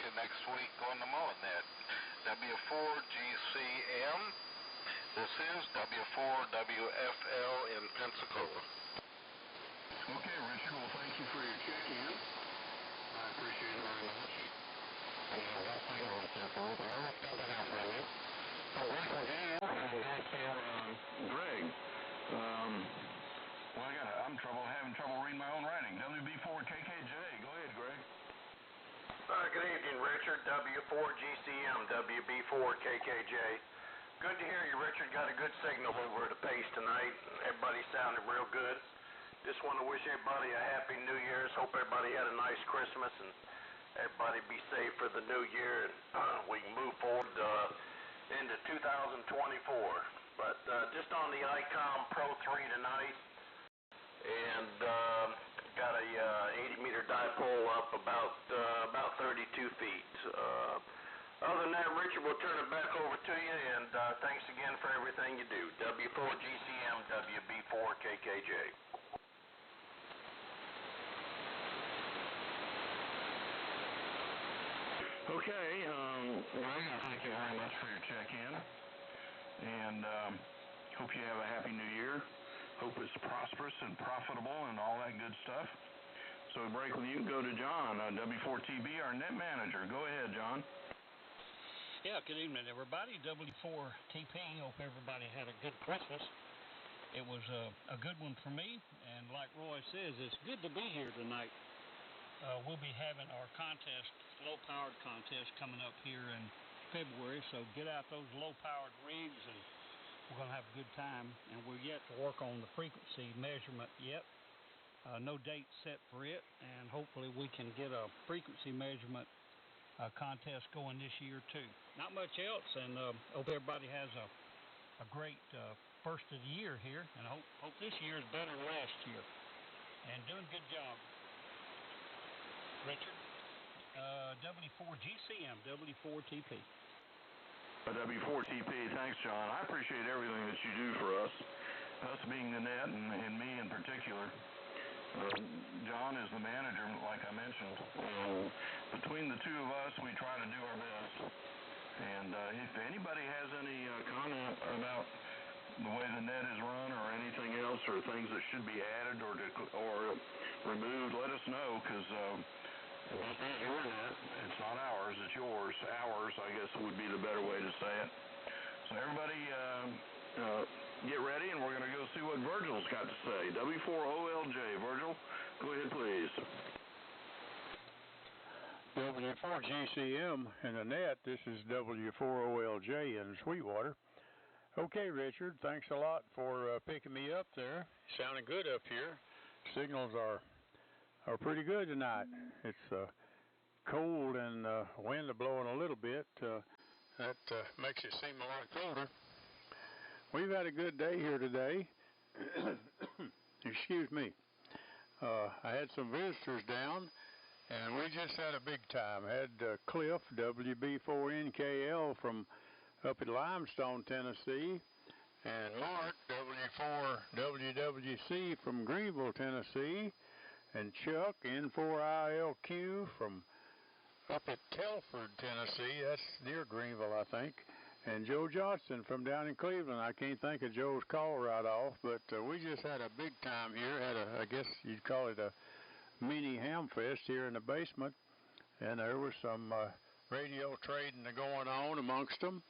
you next week on the Mullet Net. W4GCM. This is W4WFL in Pensacola. Okay, Richard, well, thank you for your check-in. I appreciate it very much. That's my own circle. I'll spell that out for you. Welcome, Jay. Back to Greg. Well, I'm having trouble reading my own writing. WB4KKJ. Go ahead, Greg. Good evening, Richard. W4GCM, WB4KKJ. Good to hear you, Richard. Got a good signal over at the Pace tonight. Everybody sounded real good. Just want to wish everybody a happy New Year's. Hope everybody had a nice Christmas and everybody be safe for the new year and we can move forward into 2024. But just on the ICOM Pro 3 tonight, and got a 80-meter dipole up about 32 feet. Other than that, Richard, we'll turn it back over to you, and thanks again for everything you do. W4GCM, WB4KKJ. Okay, Greg, thank you very much for your check-in, and hope you have a happy new year. Hope it's prosperous and profitable and all that good stuff. So we break with you. Go to John, W4TB, our net manager. Go ahead, John. Yeah, good evening, everybody. W4TP. Hope everybody had a good Christmas. It was a good one for me, and like Roy says, it's good to be here tonight. We'll be having our contest, low-powered contest, coming up here in February, so get out those low-powered rigs, and we're going to have a good time, and we're yet to work on the frequency measurement yet. No date set for it, and hopefully we can get a frequency measurement contest going this year too. Not much else, and hope everybody has a great first of the year here, and hope this year is better than last year. And doing a good job, Richard. W4GCM, W4TP. W4TP, thanks, John. I appreciate everything that you do for us being the net, and me in particular. John is the manager, like I mentioned. Between the two of us, we try to do our best. And if anybody has any comment about the way the net is run or anything else, or things that should be added or removed, let us know, because it's your net. It's not ours, it's yours. Ours, I guess, would be the better way to say it. So everybody get ready, and we're going to go see what Virgil's got to say. W4OLJ. Virgil, go ahead, please. W4GCM in the net. This is W4OLJ in Sweetwater. Okay, Richard, thanks a lot for picking me up there. Sounding good up here. Signals are pretty good tonight. It's cold and wind is blowing a little bit. That makes it seem a lot colder. We've had a good day here today. Excuse me. I had some visitors down, and we just had a big time. I had Cliff, WB4NKL from up at Limestone, Tennessee, and Mark, W4WWC from Greenville, Tennessee, and Chuck, N4ILQ from up at Telford, Tennessee. That's near Greenville, I think. And Joe Johnson from down in Cleveland. I can't think of Joe's call right off, but we just had a big time here. I guess you'd call it a mini ham fest here in the basement. And there was some radio trading going on amongst them.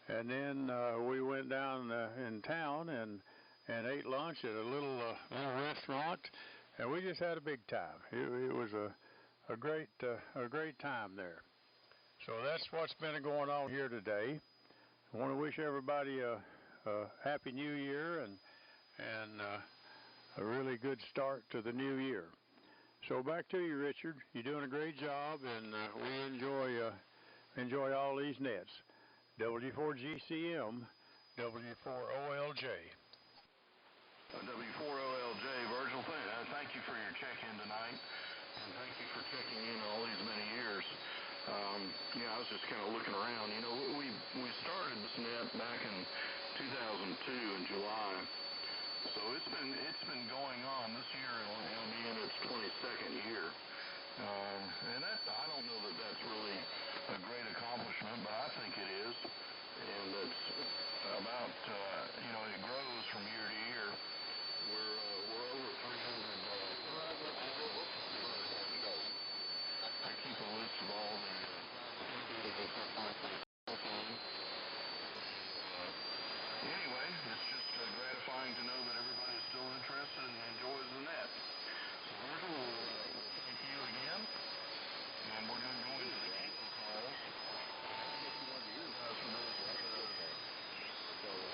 And then we went down in town and ate lunch at a little restaurant. And we just had a big time. It was a great time there. So that's what's been going on here today. I want to wish everybody a happy new year and a really good start to the new year. So back to you, Richard. You're doing a great job, and we enjoy all these nets. W4GCM, W4OLJ. W4OLJ, Virgil, thank you for your check-in tonight, and thank you for checking in all these many years. I was just kind of looking around. We started this net back in 2002 in July, so it's been going on. This year it'll be in its 22nd year. And that, I don't know that that's really a great accomplishment, but I think it is. And it's about, it grows from year to year. We're over 300. I keep a list of all the anyway, it's just gratifying to know that everybody's still interested and enjoys the net. So Virgil, we'll thank you again, and we're going to go into the keeper calls.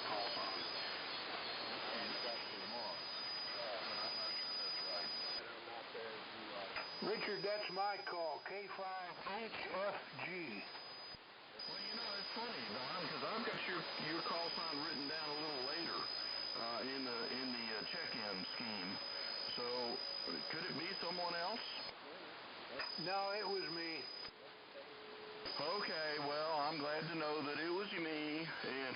Call sign. Richard, that's my call, K5HFG. Well, it's funny, Don, because I've got your call sign written down a little later in the check-in scheme. So, could it be someone else? No, it was me. Okay, well, I'm glad to know that it was me. And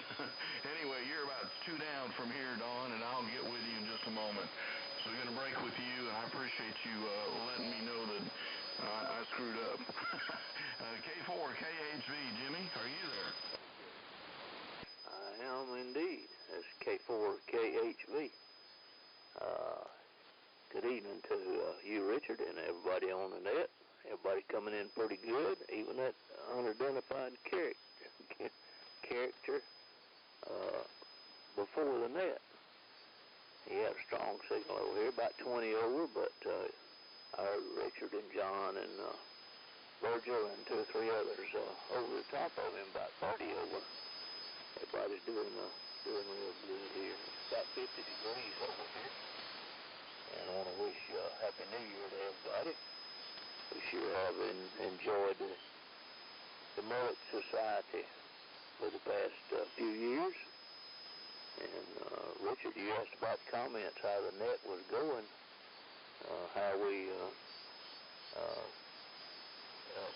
anyway, you're about 2 down from here, Don, and I'll get with you in just a moment. So we're going to break with you, and I appreciate you letting me know that I screwed up. K4, KHV, Jimmy, are you there? I am indeed. That's K4, KHV. Good evening to you, Richard, and everybody on the net. Everybody coming in pretty good, even that unidentified character before the net. He had a strong signal over here, about 20 over, but I heard Richard and John and Virgil and 2 or 3 others over the top of him, about 30 over. Everybody's doing real good here. It's about 50 degrees over here. And I want to wish Happy New Year to everybody. We sure have enjoyed the Mullet Society for the past few years. And Richard, you asked about comments, how the net was going, how we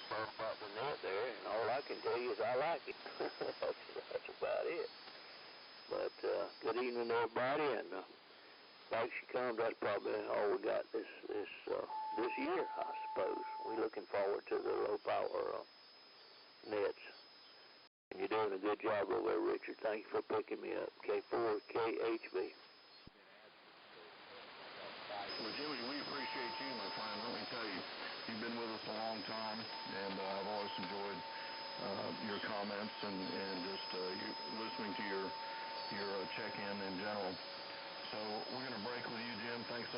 spoke about the net there, and all I can tell you is I like it. That's about it. But good evening, everybody, and like she comes, that's probably all we got this year, I suppose. We're looking forward to the low power nets. And you're doing a good job over there, Richard. Thank you for picking me up. K4 KHV. Well, Jimmy, we appreciate you, my friend. Let me tell you, you've been with us a long time, and I've always enjoyed your comments and just listening to your check-in in general. So we're going to break with you, Jim. Thanks a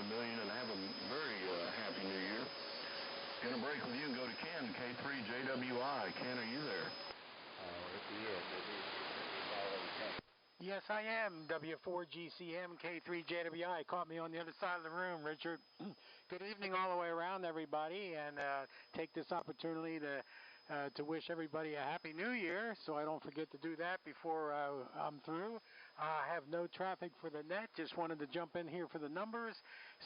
million, and have a very happy New Year. Going to break with you and go to Ken, K3JWI. Ken, are you there? Yes, I am. W4GCM, K3JWI. Caught me on the other side of the room, Richard. Good evening all the way around, everybody, and take this opportunity to wish everybody a Happy New Year, so I don't forget to do that before I'm through. I have no traffic for the net. Just wanted to jump in here for the numbers,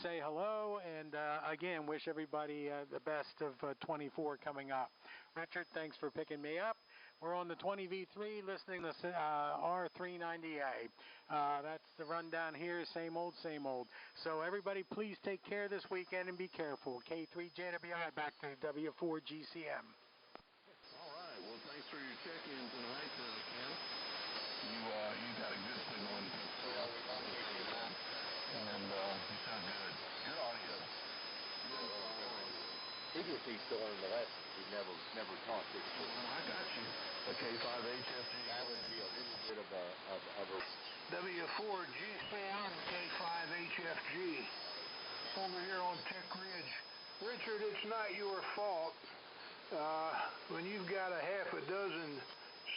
say hello, and again, wish everybody the best of 24 coming up. Richard, thanks for picking me up. We're on the 20V3 listening to R390A. That's the rundown here, same old, same old. So everybody please take care this weekend and be careful. K3JWI back to W4GCM. All right, well thanks for your check-in tonight, Ken. You got a good signal in and you sound good. Good audio. He just keeps going the lessons. He never taught this. I got you. A K5HFG. That would be a little bit of a W4GCM, K5HFG. Over here on Tech Ridge. Richard, it's not your fault. When you've got a half a dozen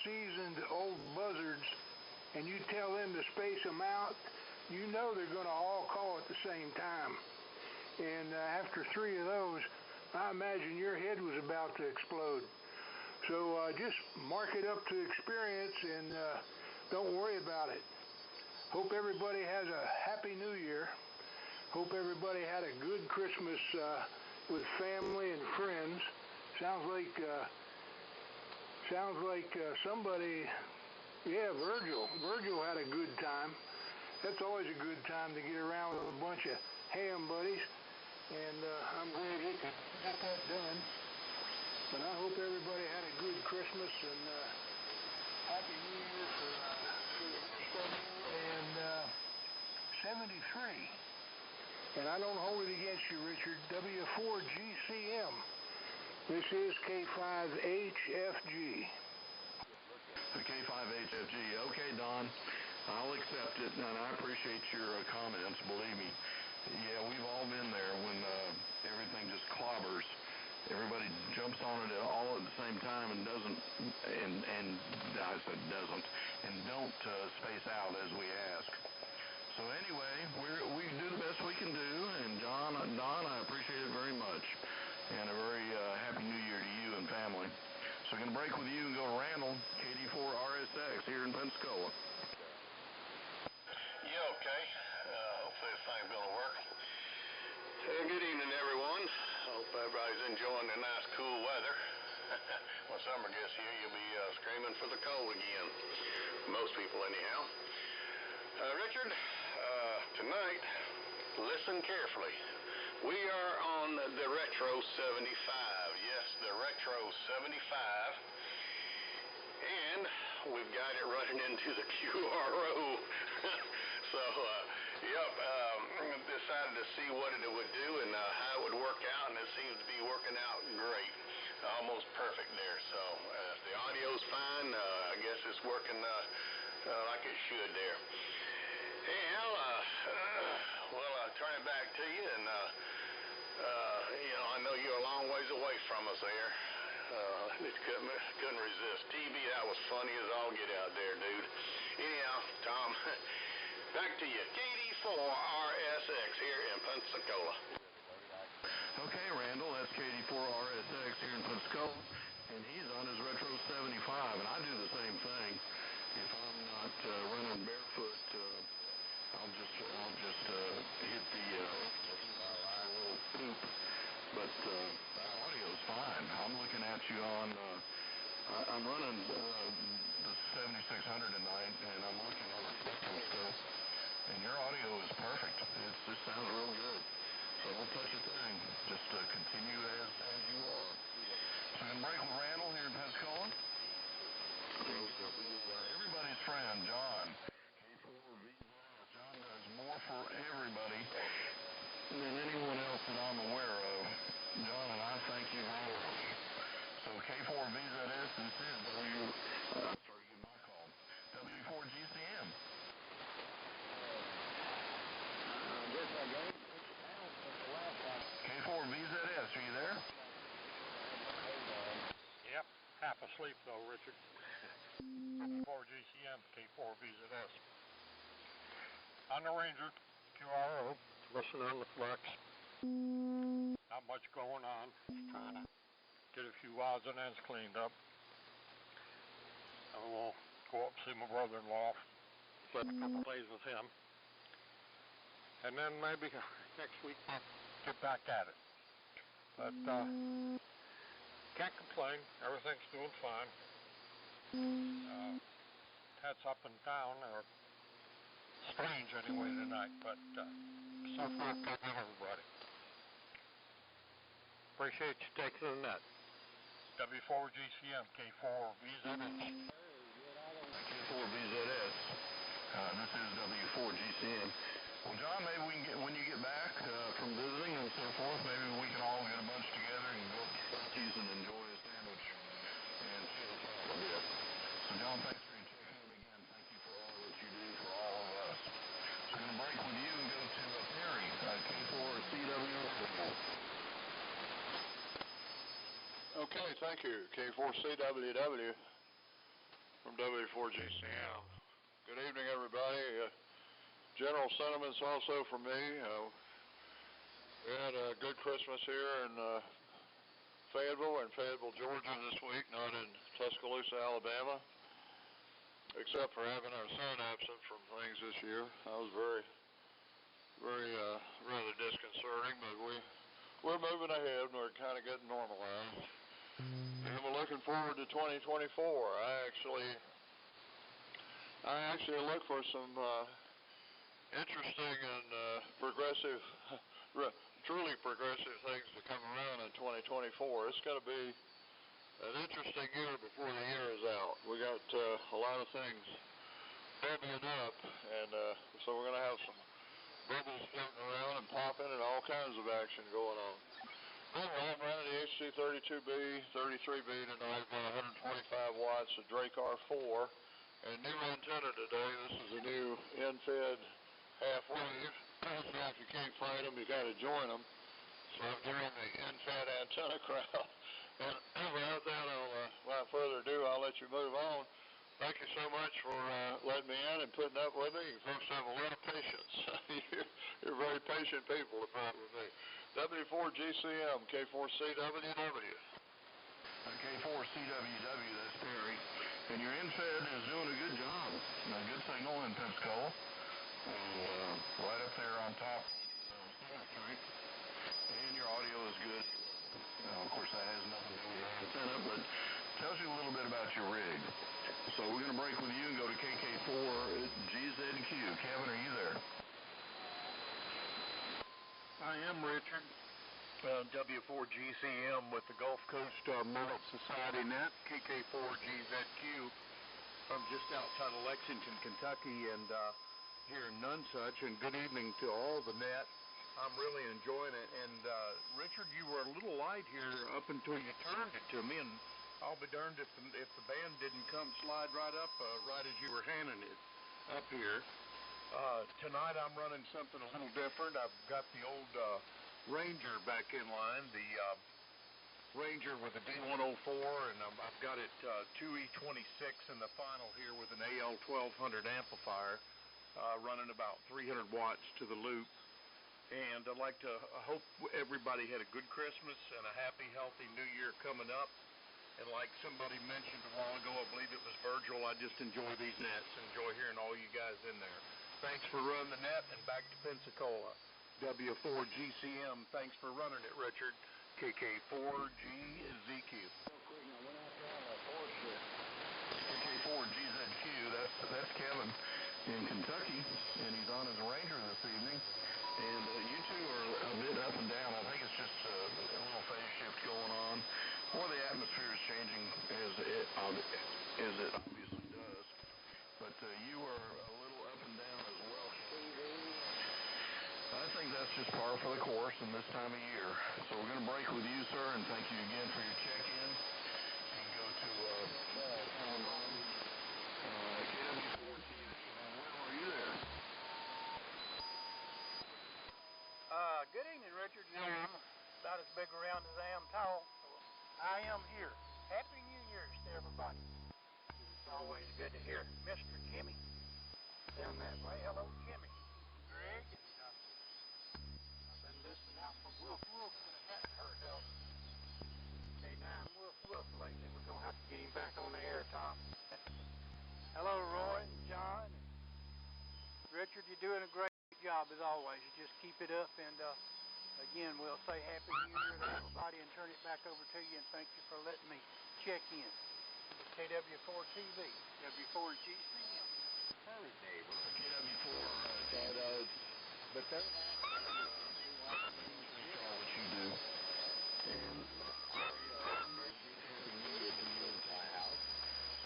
seasoned old buzzards and you tell them to space them out, you know they're going to all call at the same time. And after 3 of those, I imagine your head was about to explode. So just mark it up to experience and don't worry about it. Hope everybody has a Happy New Year. Hope everybody had a good Christmas with family and friends. Sounds like somebody, yeah, Virgil. Virgil had a good time. That's always a good time to get around with a bunch of ham buddies. and I'm glad you could get that done. But I hope everybody had a good Christmas and Happy New Year for and 73. And I don't hold it against you, Richard. W4GCM. This is K5HFG. The K5HFG. Okay, Don. I'll accept it, and I appreciate your comments. Believe me. Yeah, we've all been there when everything just clobbers. Everybody jumps on it all at the same time and doesn't, and I said doesn't, and don't space out as we ask. So anyway, we do the best we can do, and Don, I appreciate it very much, and a very happy New Year to you and family. So we're going to break with you and go to Randall, KD4 RSX here in Pensacola. Yeah, okay. Hopefully this thing's going to work. Good evening, everyone. Hope everybody's enjoying the nice, cool weather. When summer gets here, you'll be screaming for the cold again. Most people, anyhow. Richard, tonight, listen carefully. We are on the Retro 75. Yes, the Retro 75. And we've got it running into the QRO. So, decided to see what it would do and how it would work out, and it seems to be working out great. Almost perfect there. So, if the audio's fine, I guess it's working like it should there. Anyhow, I'll turn it back to you, and I know you're a long ways away from us there. Couldn't resist. TB, that was funny as all get out there, dude. Anyhow, Tom, back to you. KD4 RSX here in Pensacola. Okay, Randall, that's KD4 RSX here in Pensacola, and he's on his Retro 75, and I do the same thing. If I'm not running barefoot, I'll just hit the little poop. But that audio's fine. I'm looking at you on. I'm running the 7600 tonight, and I'm looking at the spectrum stuff, and your audio is perfect. It just sounds real good. So don't touch a thing. Just continue as you are. So I'm going to break with Randall here in Pensacola. Everybody's friend, John. John does more for everybody than anyone else that I'm aware of. John, and I thank you very much. So K4VZS, this is W4GCM. K4VZS, are you there? Yep, half asleep though, Richard. W4GCM, K4VZS. On the Ranger, QRO, listen on the flex. Not much going on. Trying to get a few odds and ends cleaned up. I will go up and see my brother-in-law, spend a couple days with him. And then maybe next week I'll get back at it. But can't complain. Everything's doing fine. Heads up and down, or strange anyway tonight, but so far good with everybody. Appreciate you taking the net. W4GCM, K4VZS. K4VZS. This is W4GCM. Well, John, maybe we can get, when you get back from visiting and so forth, maybe we can all get a bunch together and go to Salty's and enjoy a sandwich and chill out a bit. So, John, thanks for checking in again. Thank you for all that you do for all of us. So we're going to break with you and go to Perry, K4CWW. Okay, thank you. K4CWW from W4GCM. Good evening, everybody. General sentiments also from me. We had a good Christmas here in Fayetteville, Georgia this week, not in Tuscaloosa, Alabama, except for having our son absent from things this year. That was very rather disconcerting, but we're moving ahead and we're kind of getting normalized. And we're looking forward to 2024. I actually look for some interesting and progressive truly progressive things to come around in 2024. It's going to be an interesting year before the year is out. We got a lot of things bubbling up, and so we're going to have some bubbles floating around and popping and all kinds of action going on. Anyway, I'm running the HC32B, 33B tonight, about 125 watts, a Drake R4, and new antenna today. This is a new end-fed half-wave. So if you can't find them, you got to join them. So I'm doing the end-fed antenna crowd. And without that, without further ado, I'll let you move on. Thank you so much for letting me in and putting up with me. You folks have a lot of patience. You're very patient people to put up with me. W4GCM, K4CWW. K4CWW, that's Perry. And your infed is doing a good job. A good signal in Pensacola. Right up there on top. And your audio is good. Of course, that has nothing to do with the antenna, but tells you a little bit about your rig. So we're going to break with you and go to KK4GZQ. Kevin, are you there? I am, Richard. W4GCM with the Gulf Coast Mullet Society Net, KK4GZQ. I'm just outside of Lexington, Kentucky, and here in Nonesuch, and good evening to all the net. I'm really enjoying it, and Richard, you were a little light here up until you turned it to me, and I'll be darned if the band didn't come slide right up right as you were handing it up here. Tonight I'm running something a little different. I've got the old Ranger back in line, the Ranger with a D104, and I've got it 2E26 in the final here with an AL1200 amplifier, running about 300 watts to the loop. And I'd like to hope everybody had a good Christmas and a happy, healthy New Year coming up. And like somebody mentioned a while ago, I believe it was Virgil, I just enjoy these nets, enjoy hearing all you guys in there. Thanks for running the net, and back to Pensacola. W4GCM, thanks for running it, Richard. KK4GZQ. KK4GZQ, that's Kevin in Kentucky, and he's on his Ranger this evening. And you two are a bit up and down. I think it's just a little phase shift going on, or the atmosphere is changing as it obviously does. But you are a little up and down as well. I think that's just par for the course in this time of year. So we're going to break with you, sir, and thank you again for your check-in. You can go to KW4 TV. Will, are you there? Good evening, Richard. You know, I'm about as big around as I am tall, so I am here. Happy New Year's to everybody. It's always good to hear Mr. Jimmy down that way. Hello, Jimmy. Greg, I've been listening out for Wolf Wolf, but I hadn't heard of K9 Wolf Wolf lately. We're going to have to get him back on the air, Tom. Hello, Roy and John. And Richard, you're doing a great job as always. You just keep it up, and again, we'll say Happy New Year to everybody and turn it back over to you, and thank you for letting me check in. KW4 TV, W4GCM. Her neighbor. KW4, but they're all what you do. And Happy New Year to you and my house.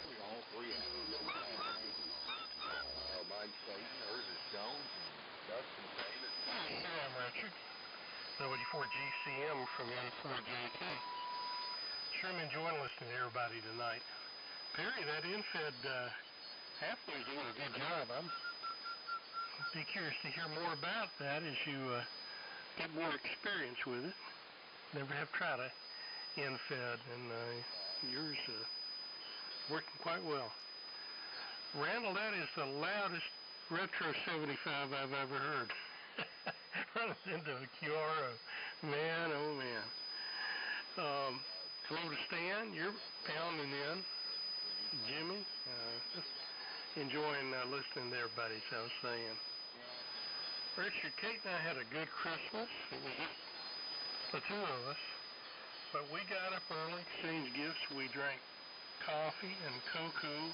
We all three have mine's Clayton, hers is Jones, and Dustin David. Here I'm Richard. W4GCM from N4JK. Sure am enjoying listening to everybody tonight. Perry, that infed halfway's doing a good job. I'm be curious to hear more about that as you get more experience with it. Never have tried a infed, and yours working quite well. Randall, that is the loudest Retro 75 I've ever heard. Running into a QRO. Man, oh man. Hello to Stan. You're pounding in. Jimmy, enjoying listening to everybody, as I was saying. Richard, Kate and I had a good Christmas. It was just the two of us. But we got up early, exchanged gifts. We drank coffee and cocoa.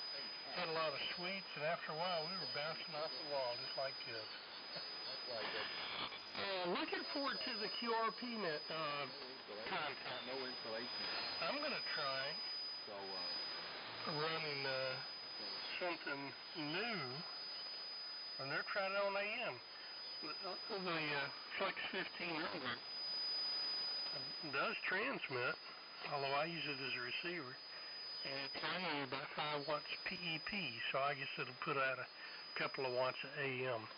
Had a lot of sweets, and after a while we were bouncing off the wall just like kids. And Looking forward to the QRP-net content. No installation. I'm going to try running something new. And they're trying it on AM. The Flex 1500 does transmit, although I use it as a receiver. And it's only about 5 watts PEP, so I guess it'll put out a couple of watts of AM.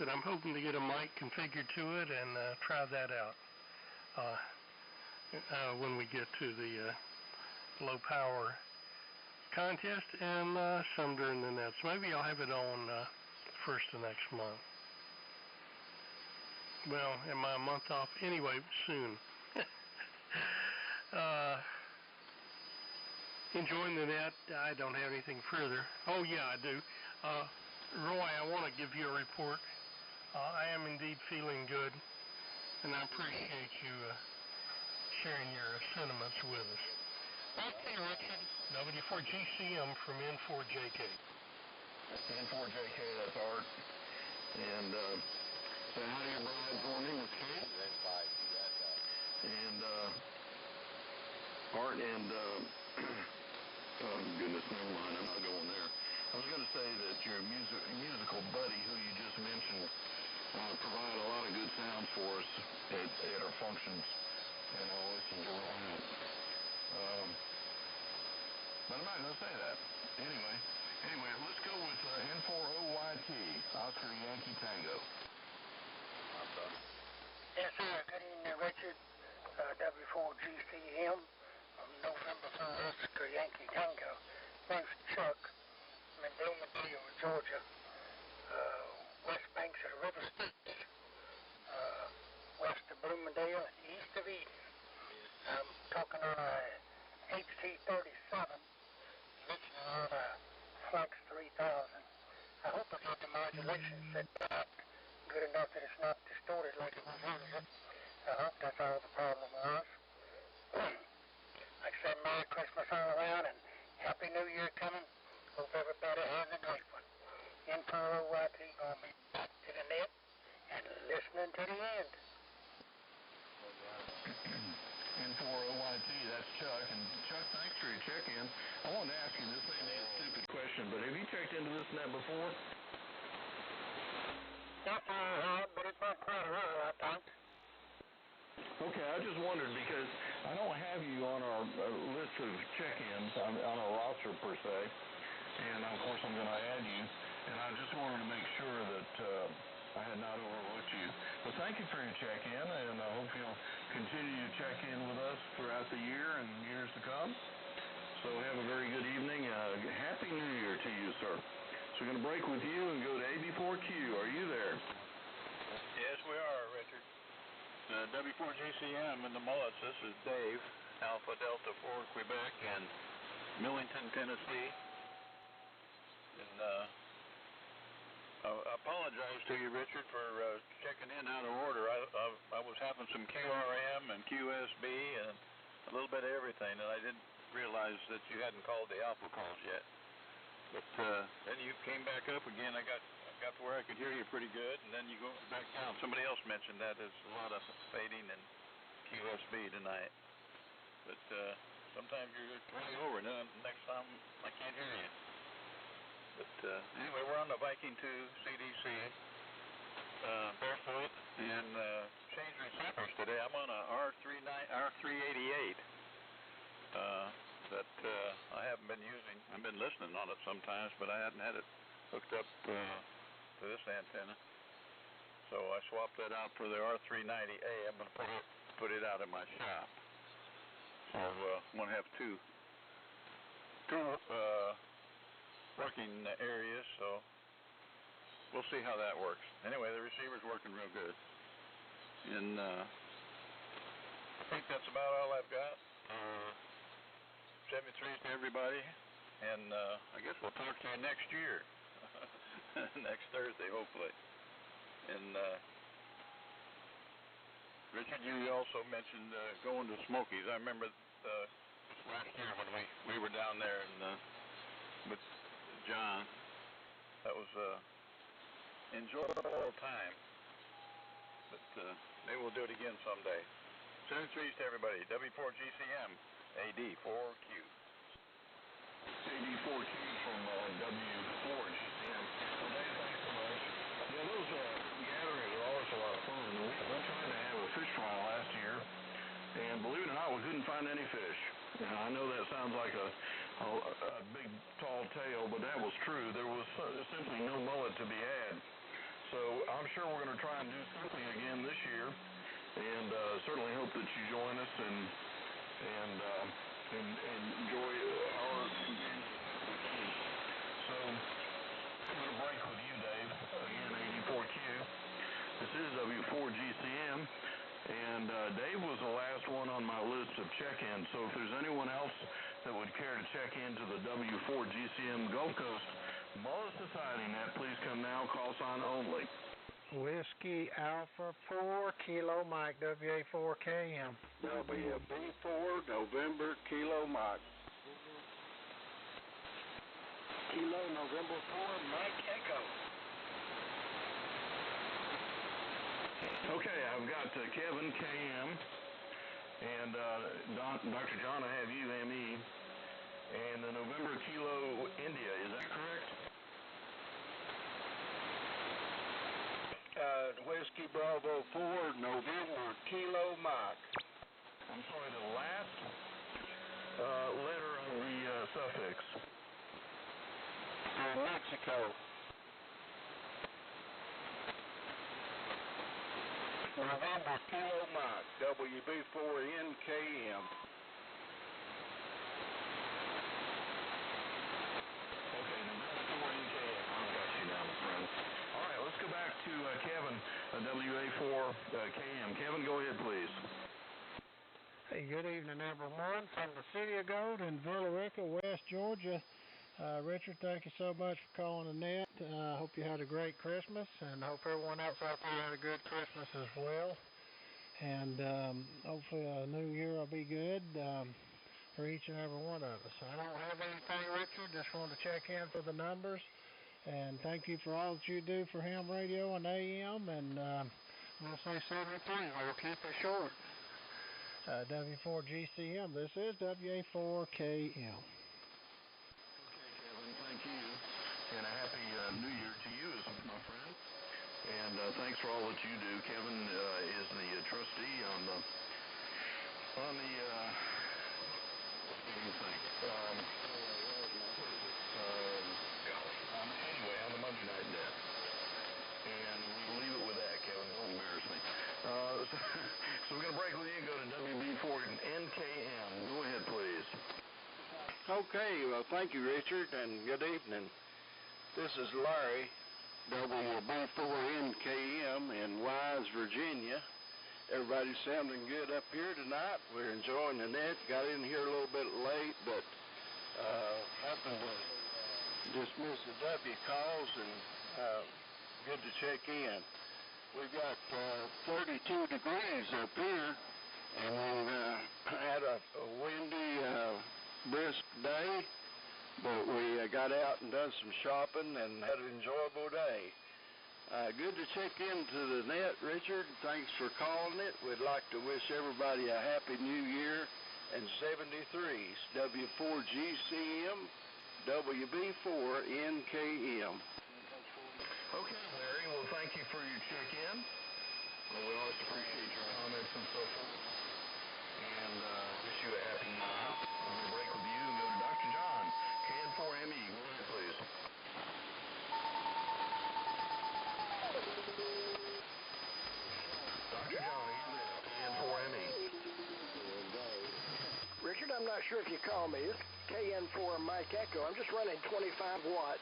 But I'm hoping to get a mic configured to it and try that out when we get to the low power contest and some during the nets. Maybe I'll have it on first of next month. Well, am I a month off? Anyway, soon. Enjoying the net. I don't have anything further. Oh, yeah, I do. Roy, I want to give you a report. I am indeed feeling good, and I appreciate you sharing your sentiments with us. Okay, Richard, W4GCM from N4JK. N4JK, that's Art. And say hi to your bride for me, Miss Kate. And Art and oh goodness, never mind, I'm not going there. I was going to say that your musical buddy, who you just mentioned, provide a lot of good sounds for us at our functions, and I'll listen to all that. But I'm not going to say that. Anyway, let's go with N4OYT, Oscar Yankee Tango. Yes, sir. Good evening, Richard. W4GCM from November 1st to Yankee Tango. Thanks, Chuck. I'm in Bloomingdale, Georgia. West banks of the River Styx. West of Bloomingdale and east of Eden. I'm talking on a HT37. Listening on a Flex 3000. I hope I got the modulation set back good enough that it's not distorted like it was earlier. I hope that's all the problem was. Like I said, Merry Christmas all around and Happy New Year coming. Hope everybody has a great one. N4OYT gonna be back to the net and listening to the end. N4OYT, that's Chuck. And Chuck, thanks for your check-in. I wanted to ask you, this may be a stupid question, but have you checked into this net before? Yes, I have, but it's not quite a row, I think. Okay, I just wondered because I don't have you on our list of check-ins, on our roster per se, and of course I'm going to add you, and I just wanted to make sure that I had not overlooked you. But thank you for your check-in, and I hope you'll continue to check in with us throughout the year and years to come. So have a very good evening. Happy New Year to you, sir. So we're going to break with you and go to AB4Q. Are you there? Yes, we are, Richard. W4GCM in the Mullets. This is Dave, Alpha Delta 4, Quebec, and Millington, Tennessee. And I apologize to you, Richard, for checking in out of order. I was having some QRM and QSB and a little bit of everything, and I didn't realize that you hadn't called the alpha calls yet. But then you came back up again. I got to where I could hear you pretty good, and then you go back down. Somebody else mentioned that there's a lot of fading and QSB tonight. But sometimes you're going over, and then next time I can't hear you. But anyway, we're on the Viking 2 CDC barefoot and change receivers today. I'm on a R388 that I haven't been using. I've been listening on it sometimes, but I hadn't had it hooked up to this antenna. So I swapped that out for the R390A. I'm going to put it out in my shop. So I'm going to have two working areas, so we'll see how that works. Anyway, the receiver's working real good. And I think that's about all I've got. 73 to everybody, and I guess we'll talk to you next year. Next Thursday, hopefully. And Richard, you also mentioned going to Smokies. I remember last year when we were down there and with John. That was enjoyable time. But maybe we'll do it again someday. Send trees to everybody. W4GCM, AD4Q. AD4Q from W4GCM. Well, Dave, thanks so much. Yeah, those gatherings are always a lot of fun. We tried to have a fish trial last year, and believe it or not, we couldn't find any fish. Now, I know that sounds like a big, tall tale, but that was true. There was simply no mullet to be had. So I'm sure we're going to try and do something again this year, and certainly hope that you join us and enjoy our companionship. So I'm going to break with you, Dave. Again, 84Q. This is W4GCM. And Dave was the last one on my list of check-ins, so if there's anyone else that would care to check into the W4GCM Gulf Coast Mullet Society net, please come now, call sign only. Whiskey Alpha 4 Kilo Mike, WA4KM. WB4 November Kilo Mike. Kilo November 4 Mike Echo. Okay, I've got Kevin, KM, and Dr. John, I have you, ME, and the November Kilo India, is that correct? Whiskey Bravo 4 November Kilo Mike. I'm sorry, the last letter of the suffix. Mexico. November Kilo Mike, WB4NKM. Okay, November 4NKM. I've got you now, my friend. All right, let's go back to Kevin, WA4KM. Kevin, go ahead, please. Hey, good evening, everyone. From the City of Gold in Villa Rica, West Georgia. Richard, thank you so much for calling the net. I hope you had a great Christmas, and I hope everyone else out there had a good Christmas as well. And hopefully a new year will be good for each and every one of us. I don't have anything, Richard. Just wanted to check in for the numbers. And thank you for all that you do for ham radio and AM. And we'll say 73. We'll keep it short. W4GCM. This is WA4KM. Thank you, and a happy New Year to you, my friend. And thanks for all that you do. Kevin is the trustee on the what do you think? Anyway, on the Monday night net. And we'll leave it with that, Kevin. Don't embarrass me. So we're going to break with you and go to WB4 and NKM. Go ahead, please. Okay, well, thank you, Richard, and good evening. This is Larry, WB4NKM in Wise, Virginia. Everybody's sounding good up here tonight. We're enjoying the net. Got in here a little bit late, but happened to just miss the W calls, and good to check in. We've got 32 degrees up here, and we had a windy, brisk day, but we got out and done some shopping and had an enjoyable day. Good to check into the net, Richard. Thanks for calling it. We'd like to wish everybody a happy new year and 73s. W4GCM, WB4NKM. Okay, Larry. Well, thank you for your check-in. Well, we always appreciate your comments and so forth. And wish you a happy new year. I'm going to break with you and go to Dr. John, KN4ME. Go ahead, please. Dr. John, are you there? KN4ME. Richard, I'm not sure if you call me. It's KN4 Mike Echo. I'm just running 25 watts.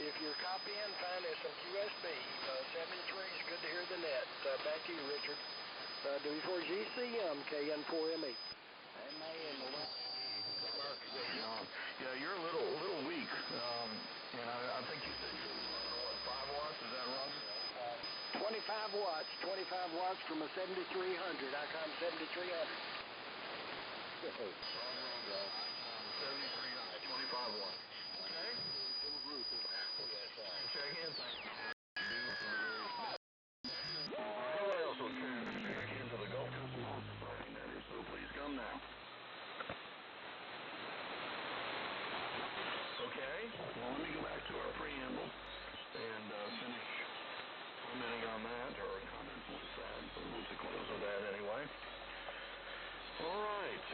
If you're copying, find us some USB. 73 is good to hear the net. Back to you, Richard. W4GCM, KN4ME. Yeah, you're a little weak. And I think you said you were 5 watts, is that wrong? 25 watts. 25 watts from a 7300. ICOM 7300. 73, 25 watts. Okay. Check in. Thank you. Who else Okay, well, let me go back to our preamble and finish commenting on that, or comments with that, but to close with that anyway. All right,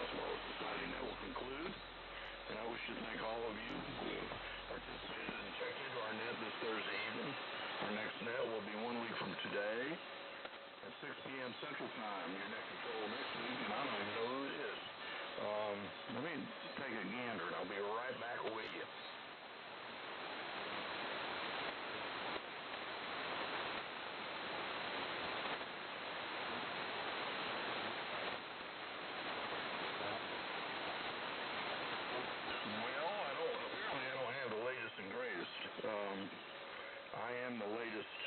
Customer Society Net will conclude, and I wish to thank all of you who participated and checked into our net this Thursday evening. Our next net will be 1 week from today at 6 p.m. Central Time. Your net control next week, and I don't even know who it is. Let me take a gander, and I'll be right back with you. I am the latest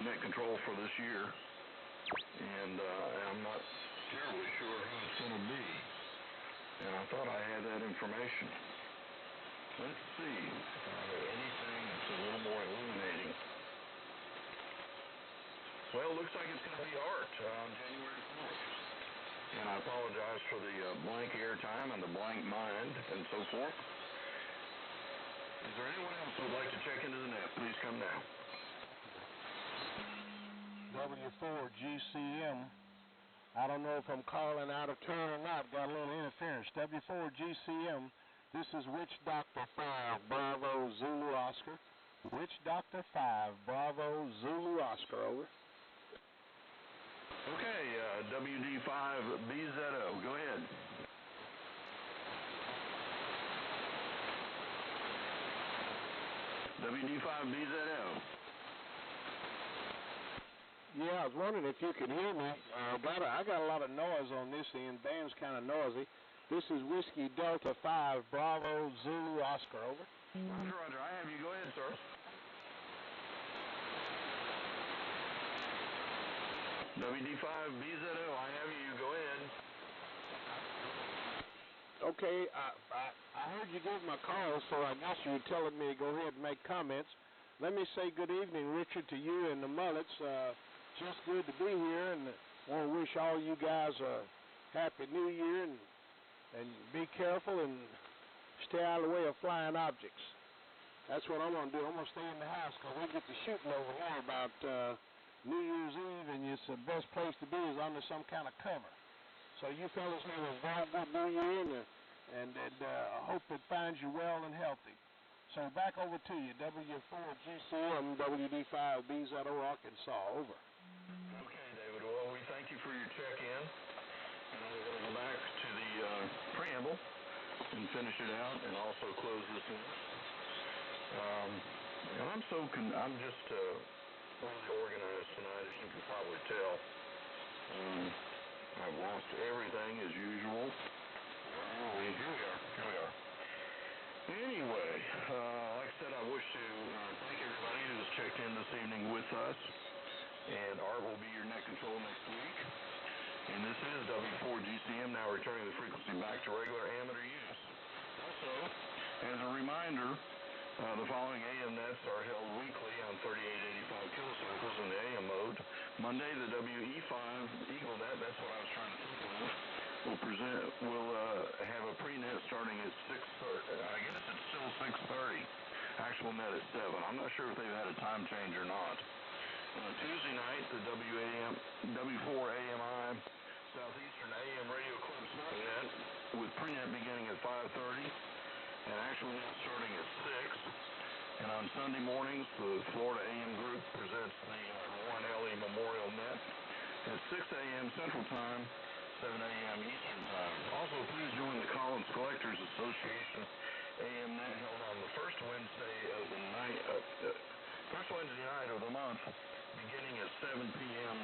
net control for this year, and I'm not terribly sure who it's going to be, and I thought I had that information. Let's see anything that's a little more illuminating. Well, it looks like it's going to be Art on January 4th, and I apologize for the blank airtime and the blank mind and so forth. Is there anyone else who would like to check into the net? Please come now. W4GCM. I don't know if I'm calling out of turn or not. Got a little interference. W4GCM. This is Witch Doctor 5, Bravo, Zulu, Oscar. Witch Doctor 5, Bravo, Zulu, Oscar. Over. Okay, WD5BZO. Go ahead. WD5BZO. Yeah, I was wondering if you could hear me. I got a lot of noise on this end. Band's kind of noisy. This is Whiskey Delta 5, Bravo, Zulu, Oscar. Over. Roger, roger. I have you. Go ahead, sir. WD5BZO. I have you. Go ahead. Okay, I heard you give my call, so I guess you were telling me to go ahead and make comments. Let me say good evening, Richard, to you and the Mullets. Just good to be here, and want to wish all you guys a happy New Year, and be careful and stay out of the way of flying objects. That's what I'm going to do. I'm going to stay in the house because we get to shooting over here about New Year's Eve, and it's the best place to be is under some kind of cover. So you fellas have a very good New Year, and I hope it finds you well and healthy. So back over to you, W4GCM, WD5BZO, Arkansas. Over. Okay, David. Well, we thank you for your check-in. And we're going to go back to the preamble and finish it out, and also close this in. And I'm just really organized tonight, as you can probably tell. I've lost everything as usual. Here we are. Anyway, like I said, I wish to thank everybody who's checked in this evening with us. And Art will be your net control next week. And this is W4GCM, now returning the frequency back to regular amateur use. Also, as a reminder, the following AM nets are held weekly on 3885 kilocycles in the AM mode. Monday, the WE5 Eagle net, that's what I was trying to think of, will have a pre-net starting at 6:30. I guess it's still 6:30. Actual net is 7. I'm not sure if they've had a time change or not. Tuesday night, the W4AMI Southeastern AM Radio Club Smart Net with pre-net beginning at 5:30 and actual net starting at 6. And on Sunday mornings, the Florida AM Group presents the Warren Ellie Memorial Net at 6 a.m. Central Time, 7 a.m. Eastern Time. Also, please join the Collins Collectors Association AM Net held on the first Wednesday night of the month, beginning at 7 p.m.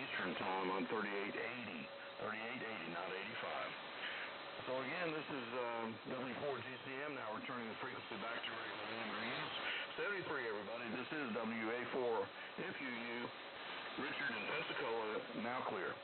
Eastern Time on 3880, not 85. So again, this is W4GCM, now returning the frequency back to regular amateur use. 73, everybody. This is WA4FUU. Richard in Pensacola, now clear.